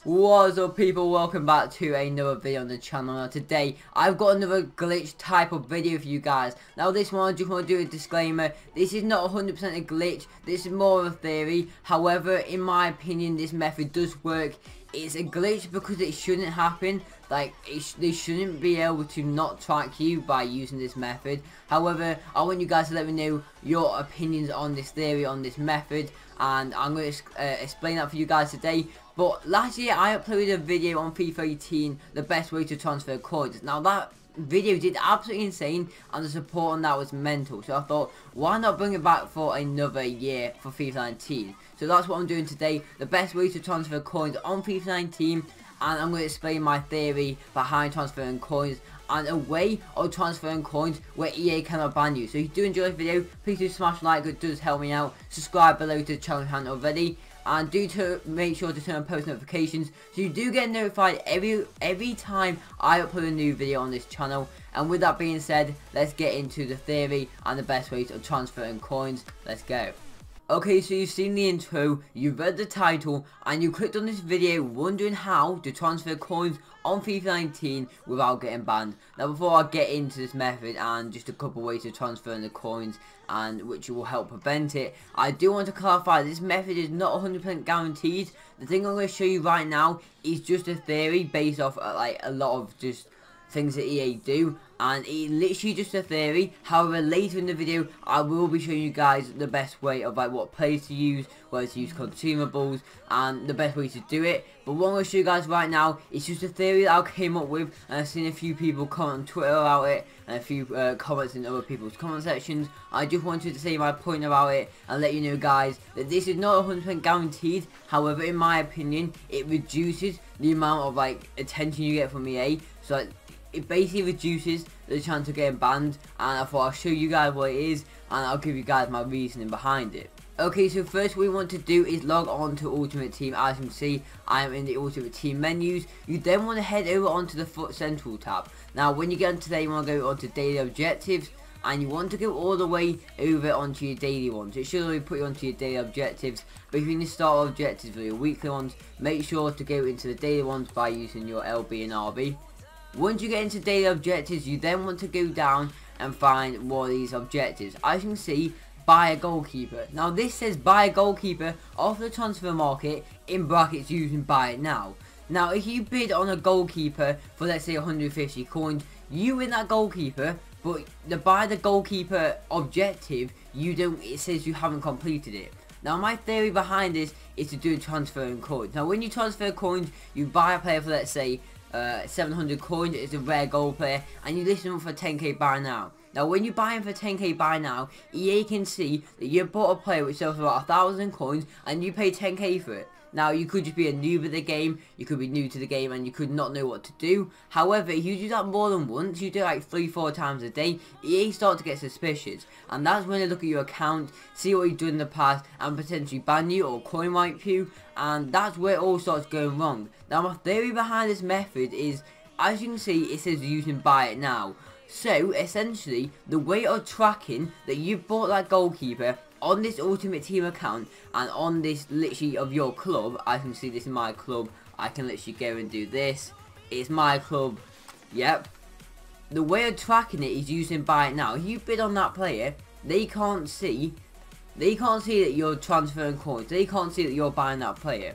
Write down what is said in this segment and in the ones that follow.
What's up people, welcome back to another video on the channel. Now today I've got another glitch type of video for you guys. Now this one I just want to do a disclaimer, this is not 100% a glitch, this is more of a theory. However, in my opinion this method does work. It's a glitch because it shouldn't happen, like they shouldn't be able to not track you by using this method. However, I want you guys to let me know your opinions on this theory, on this method, and I'm going to explain that for you guys today. But last year I uploaded a video on FIFA 18, the best way to transfer coins. Now that video did absolutely insane and the support on that was mental, so I thought why not bring it back for another year for FIFA 19. So that's what I'm doing today, the best way to transfer coins on FIFA 19, and I'm going to explain my theory behind transferring coins and a way of transferring coins where EA cannot ban you. So if you do enjoy this video, please do smash like, it does help me out. Subscribe below to the channel if you haven't already, and do make sure to turn on post notifications so you do get notified every time I upload a new video on this channel. And with that being said, let's get into the theory and the best ways of transferring coins. Let's go. Okay, so you've seen the intro, you've read the title, and you clicked on this video wondering how to transfer coins on FIFA 19 without getting banned. Now before I get into this method and just a couple ways of transferring the coins and which will help prevent it, I do want to clarify this method is not 100% guaranteed. The thing I'm going to show you right now is just a theory based off like a lot of just things that EA do, and it's literally just a theory. However, later in the video I will be showing you guys the best way of like what players to use, whether to use consumables, and the best way to do it. But what I'm going to show you guys right now is just a theory that I came up with, and I've seen a few people comment on Twitter about it and a few comments in other people's comment sections. I just wanted to say my point about it and let you know guys that this is not 100% guaranteed. However, in my opinion it reduces the amount of like attention you get from EA, so like, it basically reduces the chance of getting banned, and I thought I'll show you guys what it is and I'll give you guys my reasoning behind it. Okay, so first what we want to do is log on to Ultimate Team. As you can see, I am in the Ultimate Team menus. You then want to head over onto the Foot Central tab. Now when you get onto there, you want to go onto Daily Objectives, and you want to go all the way over onto your daily ones. It should already put you onto your daily objectives, but if you need to start objectives for your weekly ones, make sure to go into the daily ones by using your LB and RB. Once you get into daily objectives, you then want to go down and find one of these objectives. As you can see, buy a goalkeeper. Now this says buy a goalkeeper off the transfer market, in brackets using buy it now. Now if you bid on a goalkeeper for let's say 150 coins, you win that goalkeeper, but the buy the goalkeeper objective, it says you haven't completed it. Now my theory behind this is to do transferring coins. Now when you transfer coins, you buy a player for let's say 700 coins, it's a rare gold player, and you list them for 10k buy now. Now when you buy him for 10k buy now, EA can see that you bought a player which sells for about 1,000 coins and you pay 10k for it. Now you could just be a noob at the game, you could be new to the game and you could not know what to do. However, if you do that more than once, you do it like 3-4 times a day, EA start to get suspicious, and that's when they look at your account, see what you've done in the past, and potentially ban you or coin wipe you, and that's where it all starts going wrong. Now my theory behind this method is, as you can see, it says using buy it now. So essentially, the way of tracking that you bought that goalkeeper on this Ultimate Team account and on this literally of your club, I can see this in my club, I can literally go and do this, it's my club, yep. The way of tracking it is using buy it now. If you bid on that player, they can't see that you're transferring coins, they can't see that you're buying that player.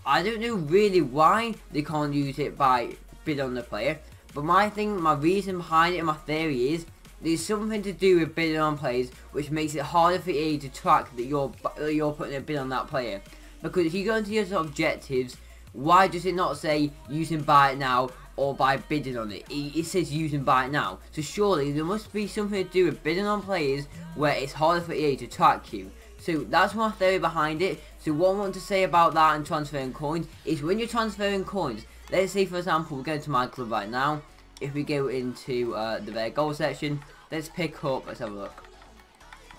I don't know really why they can't use it by bid on the player, but my reason behind it and my theory is there's something to do with bidding on players which makes it harder for EA to track that you're putting a bid on that player. Because if you go into your objectives, why does it not say using buy it now or by bidding on it? It says using buy it now. So surely there must be something to do with bidding on players where it's harder for EA to track you. So that's my theory behind it. So what I want to say about that and transferring coins is when you're transferring coins, let's say for example we go to my club right now. If we go into the rare gold section, let's pick up, let's have a look,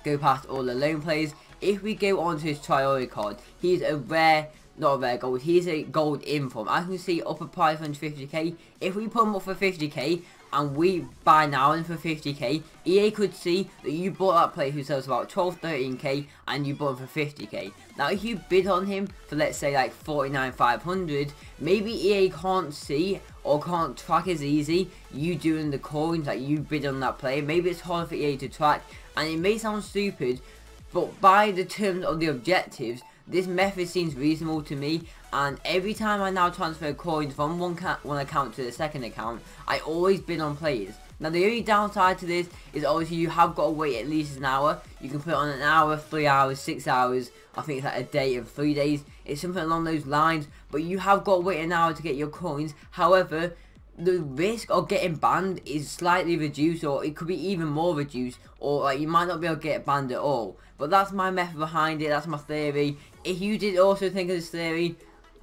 go past all the loan players. If we go onto his priority card, he's a rare, not a rare gold, he's a gold inform. As you can see, upper price 150k. If we put him up for 50k, and we buy now and for 50k, EA could see that you bought that player who sells about 12-13k and you bought him for 50k. Now if you bid on him for, let's say, like 49,500, maybe EA can't see or can't track as easy you doing the coins that you bid on that player. Maybe it's hard for EA to track, and it may sound stupid, but by the terms of the objectives, this method seems reasonable to me. And every time I now transfer coins from one account to the second account, I always bid on players. Now the only downside to this is obviously you have got to wait at least an hour. You can put it on an hour, 3 hours, 6 hours. I think it's like a day of 3 days. It's something along those lines. But you have got to wait an hour to get your coins. However, the risk of getting banned is slightly reduced, or it could be even more reduced, or like you might not be able to get banned at all. But that's my method behind it. That's my theory. If you did also think of this theory,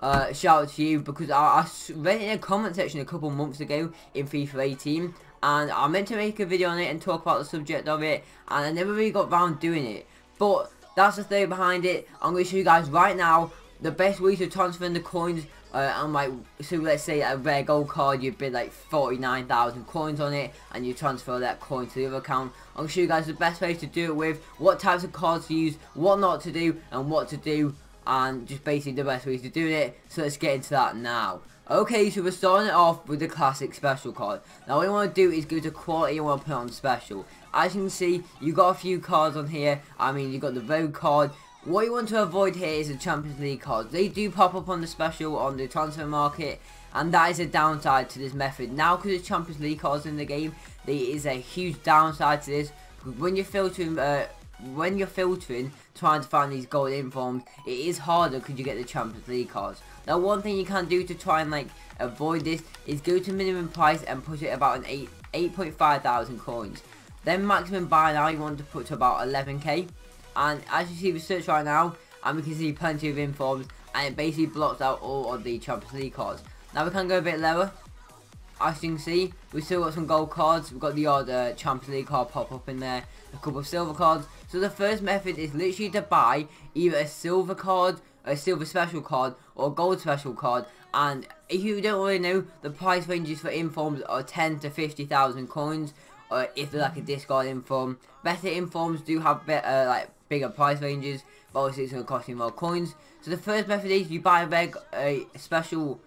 shout out to you, because I read it in a comment section a couple months ago in FIFA 18, and I meant to make a video on it and talk about the subject of it, and I never really got around doing it. But that's the theory behind it. I'm going to show you guys right now the best ways of transferring the coins. And like, so let's say a rare gold card, you bid like 49,000 coins on it, and you transfer that coin to the other account. I'm going to show you guys the best ways to do it with, what types of cards to use, what not to do, and what to do, and just basically the best ways to do it. So let's get into that now. Okay, so we're starting it off with the classic special card. Now what you want to do is go to quality and want to put it on special. As you can see, you got a few cards on here. I mean, you got the road card. What you want to avoid here is the Champions League cards. They do pop up on the special on the transfer market, and that is a downside to this method. Now, because there's Champions League cards in the game, there is a huge downside to this. When you're filtering, trying to find these gold informs, it is harder because you get the Champions League cards. Now, one thing you can do to try and like avoid this is go to minimum price and put it about an 8.5 thousand coins. Then maximum buy now you want to put to about 11k. And as you see, we search right now, and we can see plenty of informs, and it basically blocks out all of the Champions League cards. Now we can go a bit lower. As you can see, we still got some gold cards. We've got the odd Champions League card pop up in there, a couple of silver cards. So the first method is literally to buy either a silver card, a silver special card, or a gold special card. And if you don't already know, the price ranges for informs are 10 to 50,000 coins. If they're like a discard inform. Better informs do have better, like bigger price ranges, but obviously it's going to cost you more coins. So the first method is you buy a special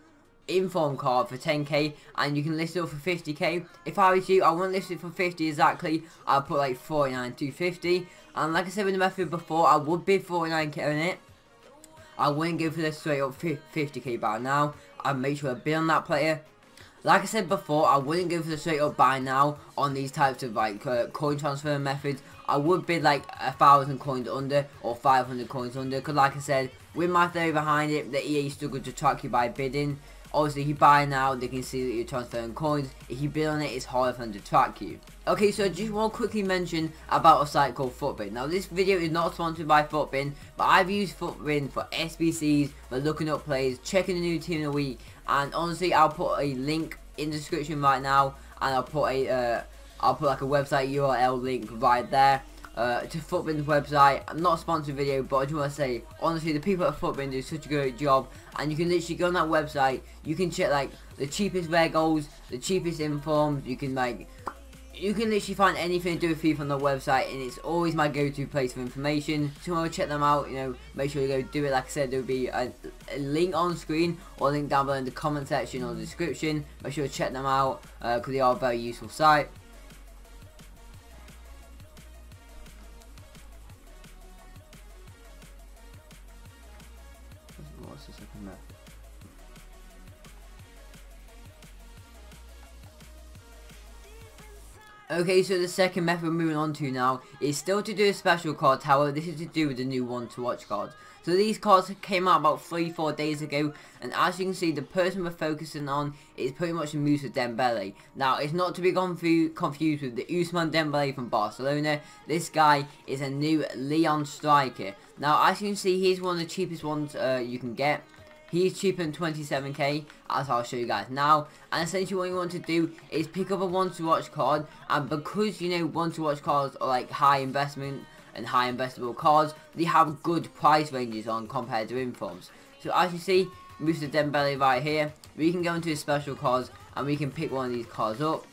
inform card for 10k, and you can list it up for 50k. If I was you, I wouldn't list it for 50 exactly. I'll put like 49,250. And like I said with the method before, I would bid 49k on it. I wouldn't go for the straight up 50k buy now. I'd make sure I bid on that player. Like I said before, I wouldn't go for the straight up buy now on these types of like coin transfer methods. I would bid like 1,000 coins under or 500 coins under, because like I said, with my theory behind it, the EA struggle to track you by bidding. Obviously, if you buy now, they can see that you're transferring coins. If you bid on it, it's harder for them to track you. Okay, so I just want to quickly mention about a site called Footbin. Now, this video is not sponsored by Footbin, but I've used Footbin for SBCs, for looking up players, checking the new team of the week, and honestly, I'll put a link in the description right now, and I'll put like a website URL link right there to Footbin's website. I'm not a sponsored video, but I just want to say, honestly, the people at Footbin do such a great job, and you can literally go on that website. You can check like the cheapest rare goals, the cheapest informs. You can literally find anything to do with FIFA on the website, and it's always my go-to place for information. So when you check them out, you know, make sure you go do it. Like I said, there will be a link on screen or a link down below in the comment section or the description. Make sure to check them out because they are a very useful site. What's the second method? Okay, so the second method we're moving on to now is still to do with special cards. However, this is to do with the new one to watch cards. So these cards came out about 3-4 days ago, and as you can see, the person we're focusing on is pretty much Moussa Dembele. Now, it's not to be confused with the Ousmane Dembele from Barcelona. This guy is a new Leon striker. Now, as you can see, he's one of the cheapest ones you can get. He's cheaper than 27k, as I'll show you guys now. And essentially what you want to do is pick up a one to watch card, and because you know one to watch cards are like high investment and high investable cards, they have good price ranges on compared to informs. So as you see, Moussa Dembele right here, we can go into his special cards and we can pick one of these cards up.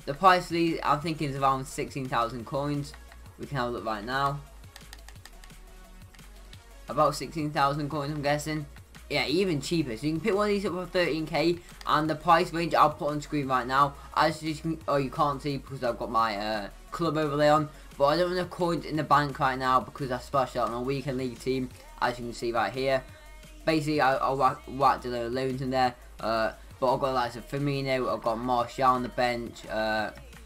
The price of these, I'm thinking, is around 16,000 coins. We can have a look right now. About 16,000 coins, I'm guessing. Yeah, even cheaper. So you can pick one of these up for 13k, and the price range I'll put on screen right now. As you can, oh, you can't see because I've got my club overlay on, but I don't have enough coins in the bank right now because I splashed out on a weekend league team, as you can see right here. Basically, I'll whacked a load of loans in there, but I've got likes of Firmino, I've got Martial on the bench,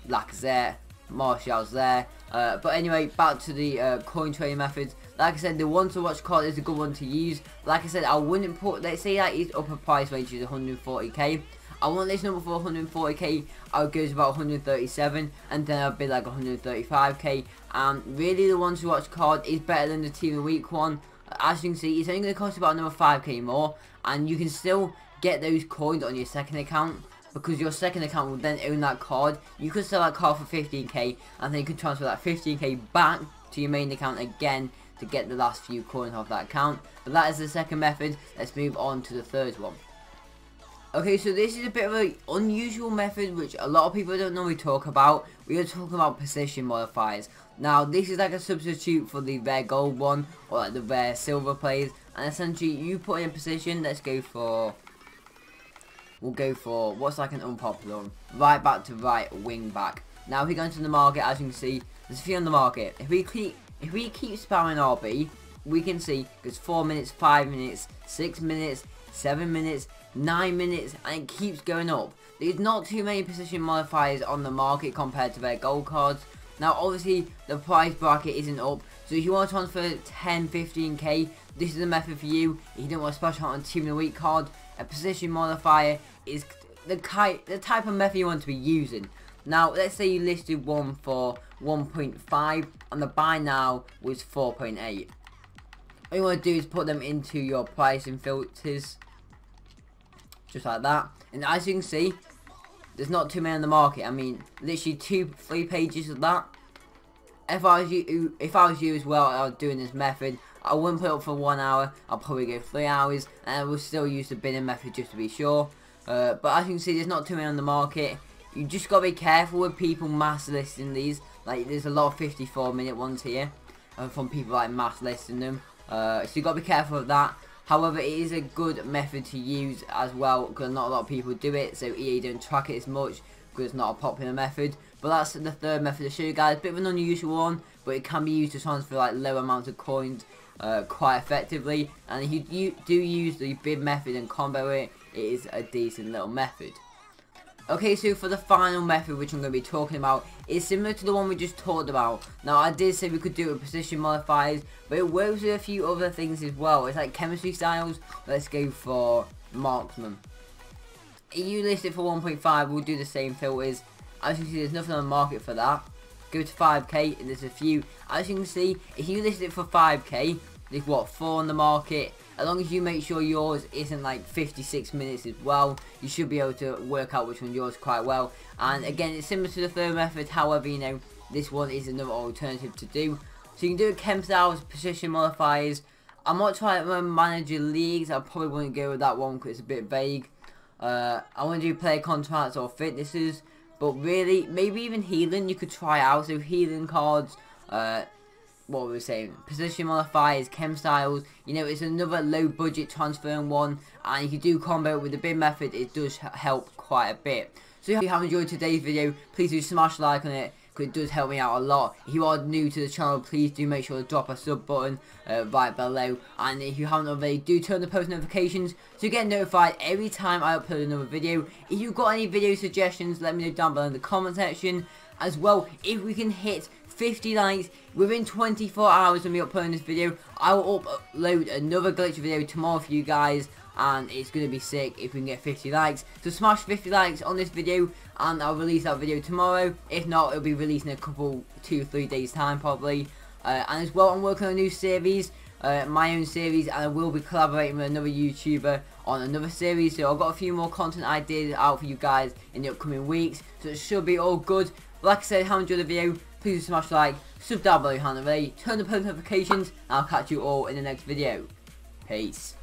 Lacazette, Martial's there. But anyway, back to the coin trading methods. Like I said, the one to watch card is a good one to use. Like I said, I wouldn't put, let's say that his upper price range is 140k. I want this number for 140k, I would go to about 137, and then I'd be like 135k. And really the one to watch card is better than the Team of the Week one. As you can see, it's only going to cost about another 5k more, and you can still get those coins on your second account, because your second account will then own that card. You could sell that card for 15k, and then you could transfer that 15k back to your main account again to get the last few coins off that account. But that is the second method. Let's move on to the third one. Okay, so this is a bit of an unusual method which a lot of people don't normally talk about. We are talking about position modifiers. Now, this is like a substitute for the rare gold one, or like the rare silver players. And essentially, you put in a position. Let's go for, we'll go for, what's like an unpopular one? Right back to right wing back. Now, if we go into the market, as you can see, there's a few on the market. If we keep spamming RB, we can see there's 4 minutes, 5 minutes, 6 minutes, 7 minutes, 9 minutes, and it keeps going up. There's not too many position modifiers on the market compared to their gold cards. Now, obviously, the price bracket isn't up, so if you want to transfer 10, 15k, this is a method for you. If you don't want to splash out on a Team of the Week card, a position modifier is the type of method you want to be using. Now, let's say you listed one for 1.5 and the buy now was 4.8. What you want to do is put them into your pricing filters, just like that. And as you can see, there's not too many on the market. I mean, literally 2-3 pages of that. If I was you as well, I was doing this method, I wouldn't put it up for 1 hour. I'll probably go 3 hours, and I will still use the bidding method just to be sure. But as you can see, there's not too many on the market. You just gotta be careful with people mass listing these. Like, there's a lot of 54-minute ones here from people like mass listing them. So you gotta be careful of that. However, it is a good method to use as well, because not a lot of people do it, so EA don't track it as much because it's not a popular method. But that's the third method to show you guys. A bit of an unusual one, but it can be used to transfer like low amounts of coins quite effectively. And if you do use the bid method and combo it, it is a decent little method. Okay, so for the final method which I'm going to be talking about, is similar to the one we just talked about. Now, I did say we could do it with position modifiers, but it works with a few other things as well. It's like chemistry styles. Let's go for marksman. If you list it for 1.5, we'll do the same filters. As you can see, there's nothing on the market for that. Go to 5k, and there's a few. As you can see, if you list it for 5k, there's what, 4 on the market. As long as you make sure yours isn't like 56 minutes as well, you should be able to work out which one yours quite well. And again, it's similar to the third method, however, you know, this one is another alternative to do. So you can do a Chem Style position modifiers. I'm not trying to manager leagues, I probably wouldn't go with that one because it's a bit vague. I want to do player contracts or fitnesses, but really, maybe even healing you could try out. So healing cards, what were we saying? Position modifiers, Chem Styles. You know, it's another low budget transferring one, and if you do combo it with the bid method, it does help quite a bit. So if you have enjoyed today's video, please do smash a like on it, because it does help me out a lot. If you are new to the channel, please do make sure to drop a sub button right below, and if you haven't already, do turn the post notifications to get notified every time I upload another video. If you've got any video suggestions, let me know down below in the comment section. As well, if we can hit 50 likes within 24 hours when we upload this video, I will upload another glitch video tomorrow for you guys, and it's going to be sick if we can get 50 likes. So smash 50 likes on this video, and I'll release that video tomorrow. If not, it'll be released in a couple, 2-3 days time probably. And as well, I'm working on a new series, my own series, and I will be collaborating with another YouTuber on another series. So I've got a few more content ideas out for you guys in the upcoming weeks, so it should be all good. Like I said, if you enjoyed the video, please smash like, sub down below, turn the post notifications, and I'll catch you all in the next video. Peace.